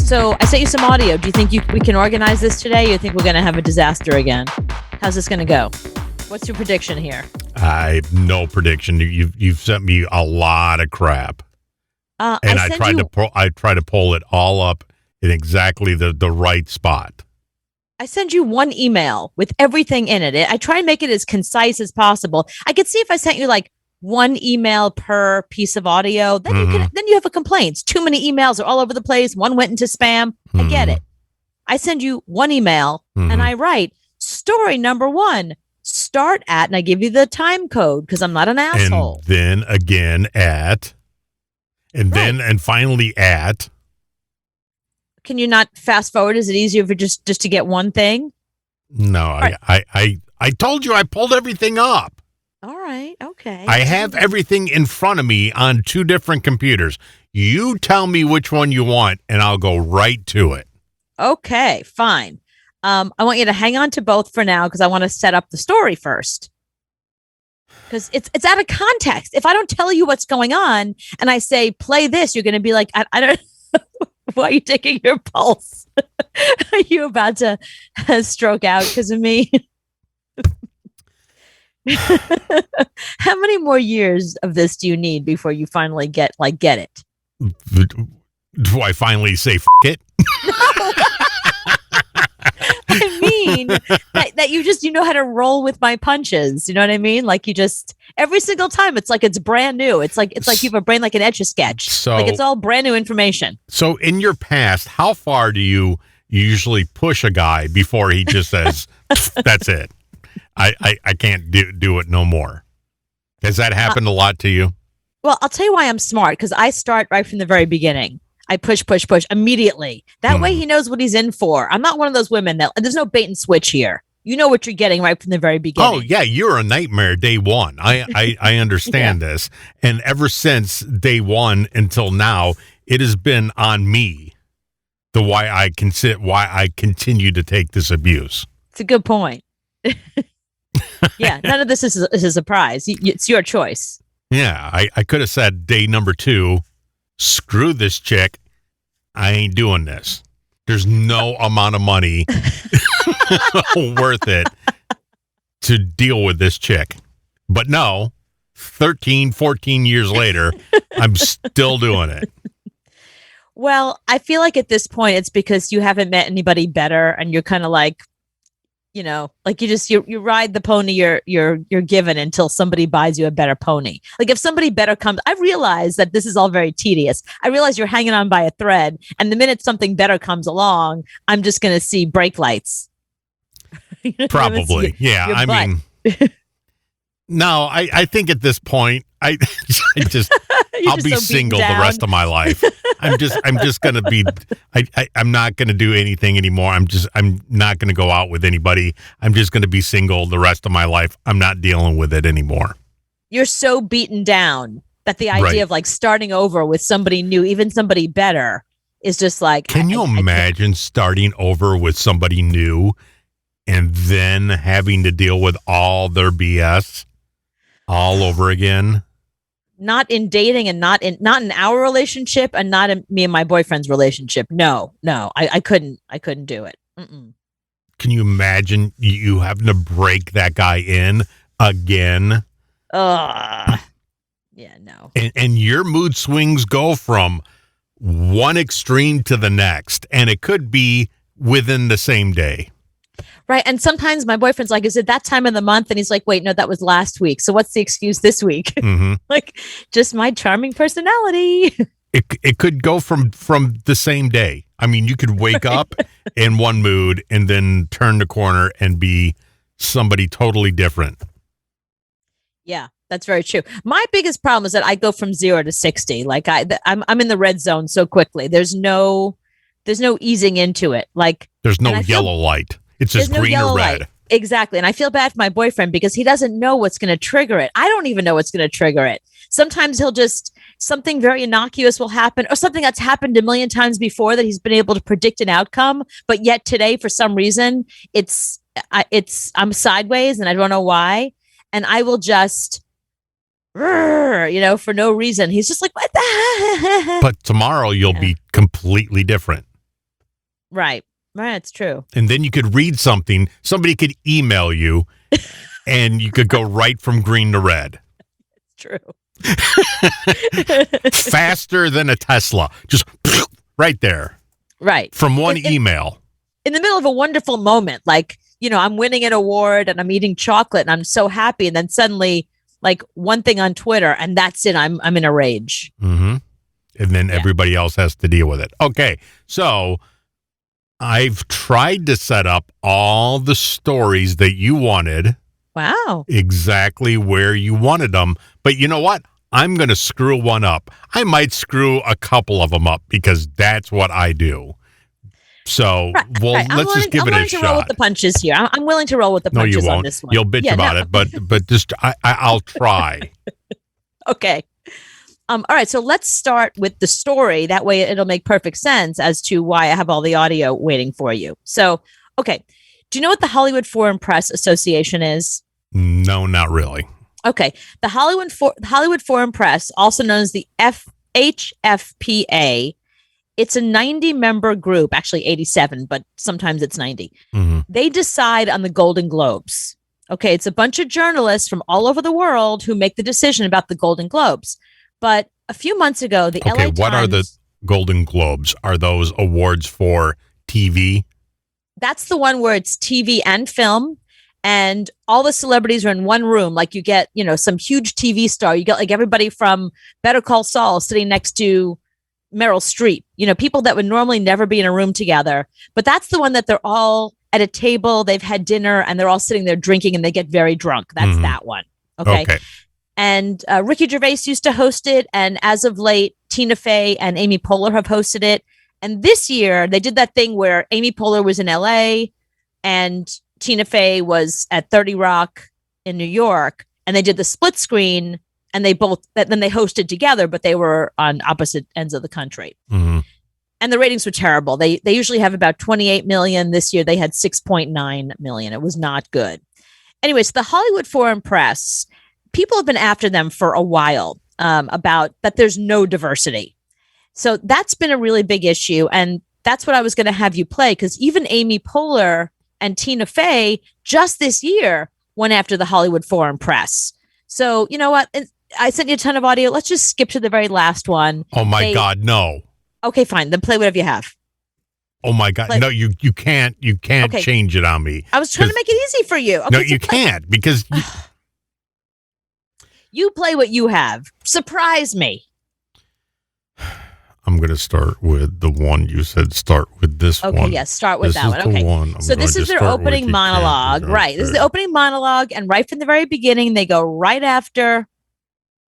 So I sent you some audio. Do you think we can organize this today? Or you think we're going to have a disaster again? How's this going to go? What's your prediction here? I have no prediction. You've sent me a lot of crap, and I tried to pull it all up in exactly the right spot. I send you one email with everything in it. I try and make it as concise as possible. I could see if I sent you like one email per piece of audio, then you have a complaint. It's too many emails are all over the place. One went into spam. I get it. I send you one email and I write story number 1. Start at, and I give you the time code because I'm not an asshole. And then again at, and then and finally at. Can you not fast forward? Is it easier for just to get one thing? No, right. I told you I pulled everything up. All right. Okay. I have everything in front of me on 2 different computers. You tell me which one you want, and I'll go right to it. Okay, fine. I want you to hang on to both for now because I want to set up the story first. Because it's out of context. If I don't tell you what's going on and I say, play this, you're going to be like, I don't why are you taking your pulse? Are you about to stroke out because of me? How many more years of this do you need before you finally get it? Do I finally say it? No. I mean that you know how to roll with my punches. You know what I mean? Like you just every single time it's like it's brand new. It's like you have a brain like an Etch-a-Sketch. So like it's all brand new information. So in your past, how far do you usually push a guy before he just says that's it? I can't do it no more. Has that happened a lot to you? Well, I'll tell you why I'm smart, because I start right from the very beginning. I push immediately. That way he knows what he's in for. I'm not one of those women that there's no bait and switch here. You know what you're getting right from the very beginning. Oh, yeah. You're a nightmare day one. I understand this. And ever since day one until now, it has been on me why I continue to take this abuse. It's a good point. Yeah, none of this is a surprise. It's your choice. Yeah, I could have said day number 2, screw this chick. I ain't doing this. There's no amount of money worth it to deal with this chick. But no, 13, 14 years later, I'm still doing it. Well, I feel like at this point, it's because you haven't met anybody better and you're kind of like, you know, like you ride the pony you're given until somebody buys you a better pony. Like if somebody better comes, I realize that this is all very tedious. I realize you're hanging on by a thread, and the minute something better comes along, I'm just going to see brake lights. Probably. Yeah. I mean, no, I think at this point, I'll be so single the rest of my life. I'm just going to be, I'm not going to do anything anymore. I'm not going to go out with anybody. I'm just going to be single the rest of my life. I'm not dealing with it anymore. You're so beaten down that the idea of like starting over with somebody new, even somebody better, is just like. Can you imagine starting over with somebody new and then having to deal with all their BS all over again? Not in dating and not in our relationship and not in me and my boyfriend's relationship. No, I couldn't do it. Mm-mm. Can you imagine you having to break that guy in again? Yeah, no. And your mood swings go from one extreme to the next, and it could be within the same day. Right. And sometimes my boyfriend's like, is it that time of the month? And he's like, wait, no, that was last week. So what's the excuse this week? Mm-hmm. Like, just my charming personality. It could go from the same day. I mean, you could wake up in one mood and then turn the corner and be somebody totally different. Yeah, that's very true. My biggest problem is that I go from 0 to 60. Like I'm in the red zone so quickly. There's no easing into it. Like there's no yellow light. It's just green or red. Light. Exactly. And I feel bad for my boyfriend because he doesn't know what's going to trigger it. I don't even know what's going to trigger it. Sometimes something very innocuous will happen, or something that's happened a million times before that he's been able to predict an outcome. But yet today, for some reason, I'm sideways and I don't know why. And I will just, for no reason. He's just like, what the? But tomorrow you'll be completely different. Right. Right. It's true. And then you could read something. Somebody could email you and you could go right from green to red. It's true. Faster than a Tesla. Just right there. Right. From one email. In the middle of a wonderful moment, like, I'm winning an award and I'm eating chocolate and I'm so happy. And then suddenly, like, one thing on Twitter and that's it. I'm in a rage. Mm-hmm. And then everybody else has to deal with it. Okay. So I've tried to set up all the stories that you wanted. Wow. Exactly where you wanted them. But you know what? I'm going to screw one up. I might screw a couple of them up because that's what I do. So, let's just give it a shot. I'm willing to roll with the punches here. I'm willing to roll with the punches on this one. You'll bitch about it, but just I'll try. Okay. All right. So let's start with the story. That way it'll make perfect sense as to why I have all the audio waiting for you. So, okay. Do you know what the Hollywood Foreign Press Association is? No, not really. Okay. The Hollywood Foreign Press, also known as the HFPA, it's a 90-member group, actually 87, but sometimes it's 90. Mm-hmm. They decide on the Golden Globes. Okay, it's a bunch of journalists from all over the world who make the decision about the Golden Globes. But a few months ago, the LA Times... what are the Golden Globes? Are those awards for TV? That's the one where it's TV and film, and all the celebrities are in one room. Like you get, some huge TV star. You get like everybody from Better Call Saul sitting next to Meryl Streep, people that would normally never be in a room together. But that's the one that they're all at a table, they've had dinner, and they're all sitting there drinking, and they get very drunk. That's that one. Okay. And Ricky Gervais used to host it, and as of late, Tina Fey and Amy Poehler have hosted it. And this year, they did that thing where Amy Poehler was in LA, and Tina Fey was at 30 Rock in New York, and they did the split screen. And then they hosted together, but they were on opposite ends of the country. Mm-hmm. And the ratings were terrible. They usually have about 28 million. This year they had 6.9 million. It was not good. Anyways, the Hollywood Foreign Press, people have been after them for a while about that there's no diversity. So that's been a really big issue. And that's what I was going to have you play, because even Amy Poehler and Tina Fey just this year went after the Hollywood Foreign Press. So you know what? I sent you a ton of audio. Let's just skip to the very last one. Oh my God, no. Okay, fine. Then play whatever you have. Oh my God. No, you can't change it on me. I was trying to make it easy for you. Okay, no, you can't, because you play what you have. Surprise me. I'm going to start with the one you said. Start with this one. Okay, yes, start with that one. Okay. So this is their opening monologue. Right. This is the opening monologue, and right from the very beginning, they go right after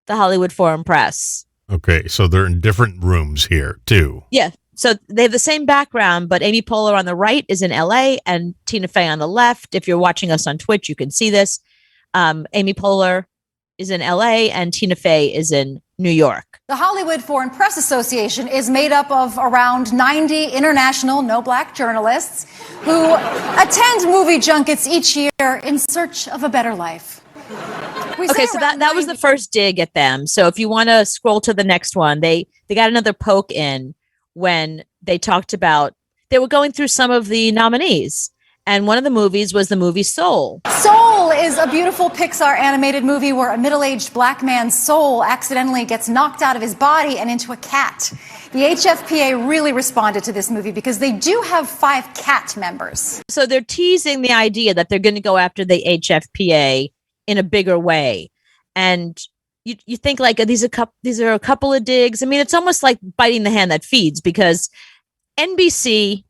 the Hollywood Foreign Press. Okay, so they're in different rooms here, too. Yeah, so they have the same background, but Amy Poehler on the right is in L.A. and Tina Fey on the left. If you're watching us on Twitch, you can see this. Amy Poehler is in L.A. and Tina Fey is in New York. The Hollywood Foreign Press Association is made up of around 90 international no-black journalists who attend movie junkets each year in search of a better life. Okay, so that was the first dig at them. So if you want to scroll to the next one, they got another poke in when they talked about, they were going through some of the nominees. And one of the movies was the movie Soul. Soul is a beautiful Pixar animated movie where a middle-aged black man's soul accidentally gets knocked out of his body and into a cat. The HFPA really responded to this movie because they do have 5 cat members. So they're teasing the idea that they're going to go after the HFPA in a bigger way. And you think like these are a couple of digs. I mean, it's almost like biting the hand that feeds, because NBC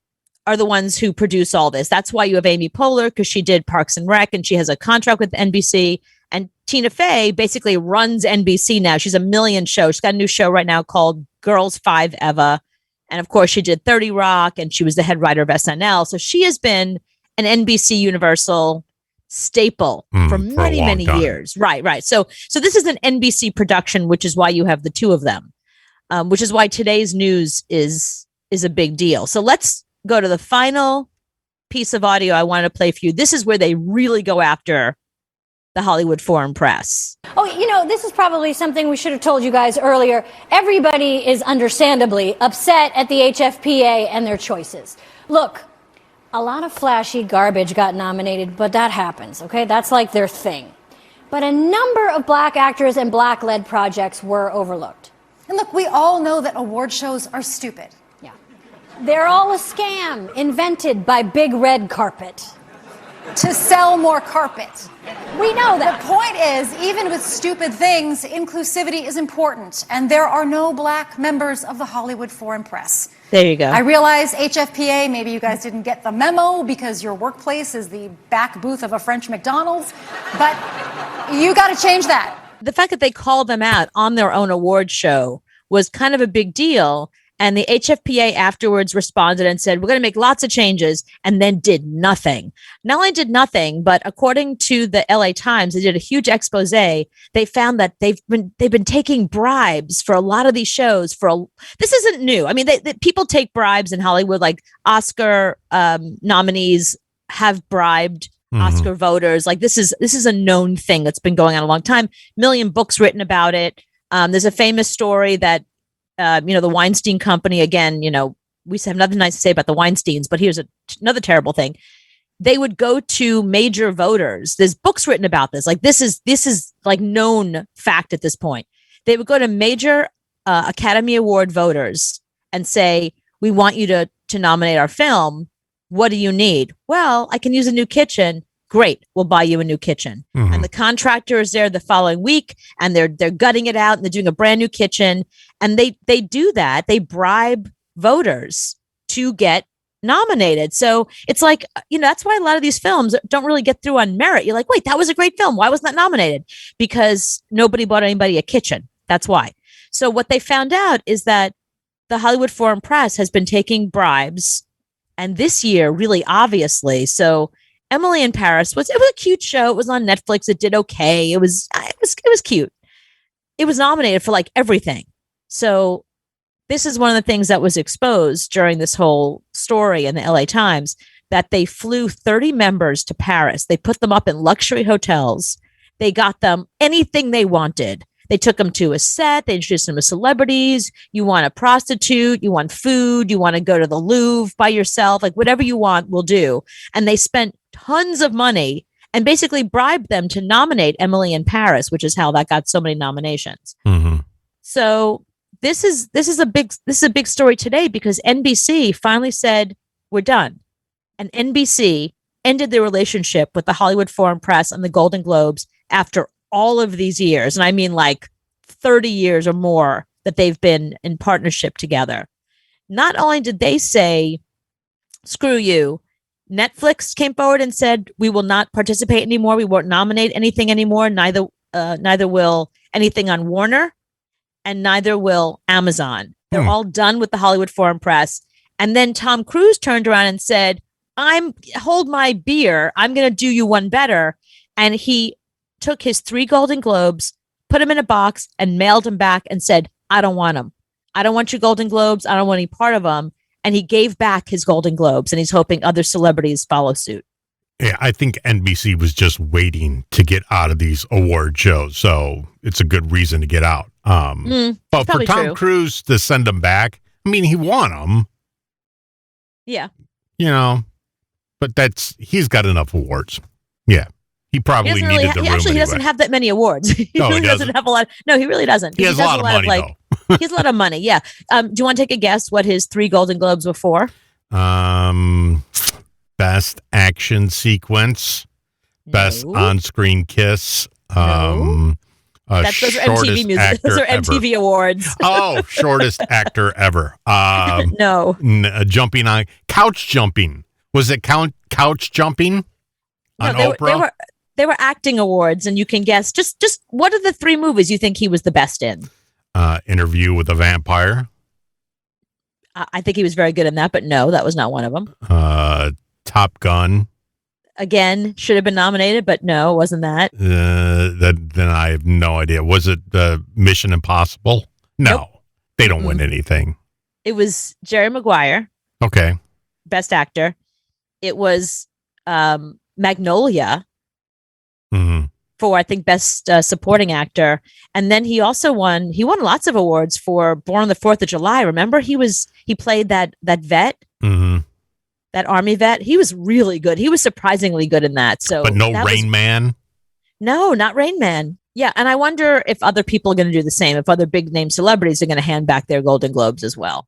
are the ones who produce all this. That's why you have Amy Poehler, because she did Parks and Rec and she has a contract with NBC. And Tina Fey basically runs NBC now. She's a million shows. She's got a new show right now called Girls 5 Eva. And of course, she did 30 Rock and she was the head writer of SNL. So she has been an NBC Universal staple for many years. Right. So this is an NBC production, which is why you have the two of them, which is why today's news is a big deal. So let's go to the final piece of audio I wanted to play for you. This is where they really go after the Hollywood Foreign Press. Oh, this is probably something we should have told you guys earlier. Everybody is understandably upset at the HFPA and their choices. Look, a lot of flashy garbage got nominated, but that happens, okay? That's like their thing. But a number of black actors and black-led projects were overlooked. And look, we all know that award shows are stupid. Yeah. They're all a scam invented by Big Red Carpet. To sell more carpet. We know that. The point is, even with stupid things, inclusivity is important, and there are no black members of the Hollywood Foreign Press. There you go. I realize HFPA, maybe you guys didn't get the memo because your workplace is the back booth of a French McDonald's, but you got to change that. The fact that they called them out on their own award show was kind of a big deal. And the HFPA afterwards responded and said, we're going to make lots of changes, and then did nothing. Not only did nothing, but according to the LA Times, they did a huge expose. They found that they've been taking bribes for a lot of these shows. This isn't new. I mean, people take bribes in Hollywood, like Oscar nominees have bribed Oscar voters. Like this is a known thing that's been going on a long time. Million books written about it. There's a famous story that the Weinstein Company, again, we have nothing nice to say about the Weinsteins, but here's another terrible thing. They would go to major voters. There's books written about this. Like this is like known fact at this point. They would go to major Academy Award voters and say, we want you to nominate our film. What do you need? Well, I can use a new kitchen. Great, we'll buy you a new kitchen. And the contractor is there the following week, and they're gutting it out, and they're doing a brand new kitchen. And they do that. They bribe voters to get nominated. So it's like, that's why a lot of these films don't really get through on merit. You're like, wait, that was a great film. Why wasn't that nominated? Because nobody bought anybody a kitchen. That's why. So what they found out is that the Hollywood Foreign Press has been taking bribes, and this year, really obviously. So Emily in Paris was a cute show. It was on Netflix. It did okay. It was cute. It was nominated for like everything. So this is one of the things that was exposed during this whole story in the LA Times, that they flew 30 members to Paris. They put them up in luxury hotels. They got them anything they wanted. They took them to a set. They introduced them to celebrities. You want a prostitute, you want food, you want to go to the Louvre by yourself, like whatever you want, we'll do. And they spent tons of money and basically bribed them to nominate Emily in Paris, which is how that got so many nominations. So this is a big story today, because NBC finally said, we're done. And NBC ended their relationship with the Hollywood Foreign Press and the Golden Globes after all of these years. And I mean like 30 years or more that they've been in partnership together. Not only did they say, screw you, Netflix came forward and said, we will not participate anymore. We won't nominate anything anymore. Neither will anything on Warner, and neither will Amazon. They're all done with the Hollywood Foreign Press. And then Tom Cruise turned around and said, hold my beer. I'm going to do you one better. And he took his 3 Golden Globes, put them in a box, and mailed them back and said, I don't want them. I don't want your Golden Globes. I don't want any part of them. And he gave back his Golden Globes, and he's hoping other celebrities follow suit. Yeah, I think NBC was just waiting to get out of these award shows, so it's a good reason to get out. But for Tom Cruise to send them back, I mean, he won them. Yeah. But he's got enough awards. Yeah. He probably needed the room Actually, he doesn't have that many awards. He really doesn't have a lot. No, he really doesn't. He has a lot of money, though. He has a lot of money, yeah. Do you want to take a guess what his 3 Golden Globes were for? Best action sequence, best on-screen kiss. Those are MTV music. Those are MTV awards. Oh, shortest actor ever. No. Jumping on couch jumping. Was it couch jumping on Oprah? They were acting awards, and you can guess just what are the 3 movies you think he was the best in? Interview with a Vampire. I think he was very good in that, but no, that was not one of them. Top Gun. Again, should have been nominated, but no, it wasn't that. Then I have no idea. Was it Mission Impossible? No, nope. They don't win anything. It was Jerry Maguire. Okay. Best actor. It was Magnolia for I think best supporting actor, and then he won lots of awards for Born on the 4th of July. Remember, he played that vet, that army vet. He was really good. He was surprisingly good in that. So, but no Rain Man. No, not Rain Man. Yeah, and I wonder if other people are going to do the same. If other big name celebrities are going to hand back their Golden Globes as well.